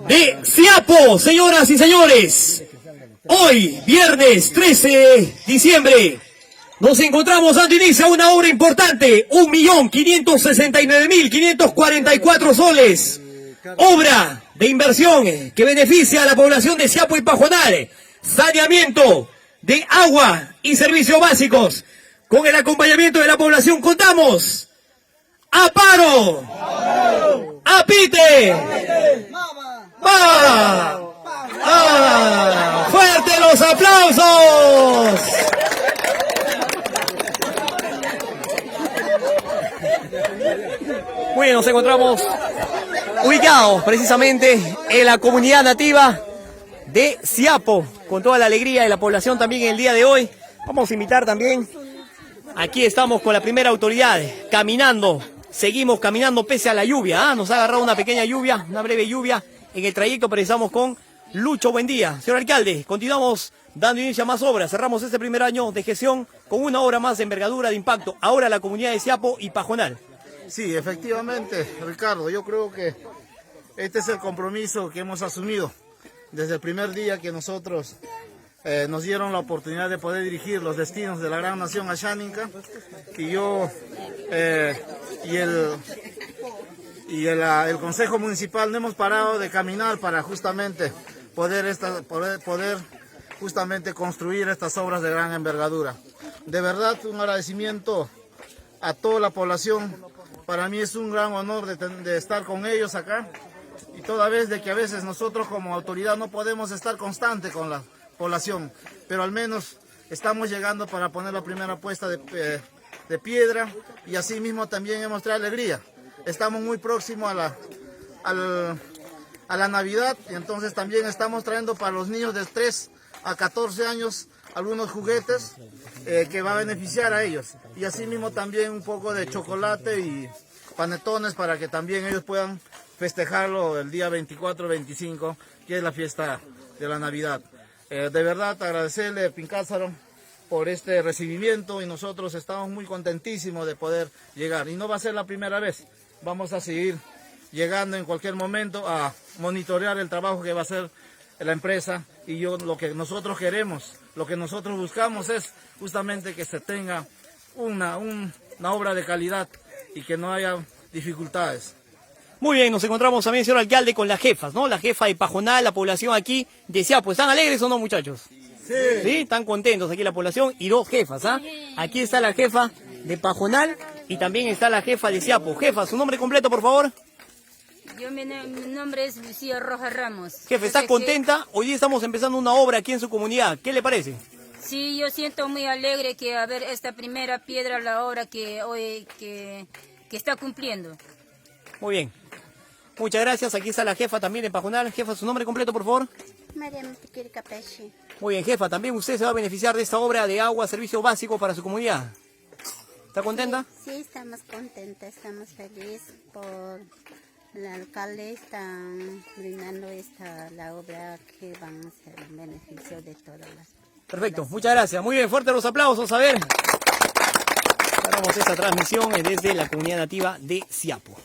de Siapo, señoras y señores. Hoy, viernes 13 de diciembre, nos encontramos dando inicio a una obra importante, 1.569.544 soles. Obra de inversión que beneficia a la población de Siapo y Pajonal. Saneamiento de agua y servicios básicos. Con el acompañamiento de la población contamos a Paro, a Pite, ¡fuerte los aplausos! Bueno, nos encontramos ubicados precisamente en la comunidad nativa de Siapo, con toda la alegría de la población también en el día de hoy. Vamos a invitar también, aquí estamos con la primera autoridad, caminando, seguimos caminando pese a la lluvia, nos ha agarrado una pequeña lluvia, una breve lluvia en el trayecto, pero estamos con Lucho Buendía. Señor alcalde, continuamos dando inicio a más obras, cerramos este primer año de gestión con una obra más de envergadura, de impacto, ahora la comunidad de Siapo y Pajonal. Sí, efectivamente, Ricardo, yo creo que este es el compromiso que hemos asumido desde el primer día que nosotros nos dieron la oportunidad de poder dirigir los destinos de la gran nación Ashaninka, y yo y el Consejo Municipal no hemos parado de caminar para justamente poder justamente construir estas obras de gran envergadura. De verdad, un agradecimiento a toda la población. Para mí es un gran honor de estar con ellos acá, y toda vez de que a veces nosotros como autoridad no podemos estar constante con la población, pero al menos estamos llegando para poner la primera puesta de piedra, y así mismo también hemos traído alegría. Estamos muy próximos a la Navidad, y entonces también estamos trayendo para los niños de 3 a 14 años algunos juguetes que va a beneficiar a ellos, y así mismo también un poco de chocolate y panetones para que también ellos puedan festejarlo el día 24-25, que es la fiesta de la Navidad. De verdad agradecerle, Pincázaro, por este recibimiento, y nosotros estamos muy contentísimos de poder llegar, y no va a ser la primera vez. Vamos a seguir llegando en cualquier momento a monitorear el trabajo que va a hacer la empresa, y lo que nosotros queremos, lo que nosotros buscamos es justamente que se tenga una obra de calidad y que no haya dificultades. Muy bien, nos encontramos también, señor alcalde, con las jefas, ¿no? La jefa de Pajonal, la población aquí de Siapo. ¿Están alegres o no, muchachos? Sí. ¿Sí? Están contentos aquí la población, y dos jefas, ¿ah? Aquí está la jefa de Pajonal y también está la jefa de Siapo. Jefa, ¿su nombre completo, por favor? Mi nombre es Lucía Rojas Ramos. Jefe, ¿está contenta? Hoy día estamos empezando una obra aquí en su comunidad. ¿Qué le parece? Sí, yo siento muy alegre que a ver esta primera piedra, la obra que hoy que está cumpliendo. Muy bien. Muchas gracias. Aquí está la jefa también de Pajonal. Jefa, ¿su nombre completo, por favor? María Mutiquiri Capechi. Muy bien, jefa. También usted se va a beneficiar de esta obra de agua, servicio básico para su comunidad. ¿Está contenta? Sí, estamos contentas, estamos felices por el alcalde está brindando la obra que van a ser en beneficio de todas las. Perfecto, muchas gracias. Muy bien, fuerte los aplausos. A ver, cerramos esta transmisión desde la comunidad nativa de Siapo.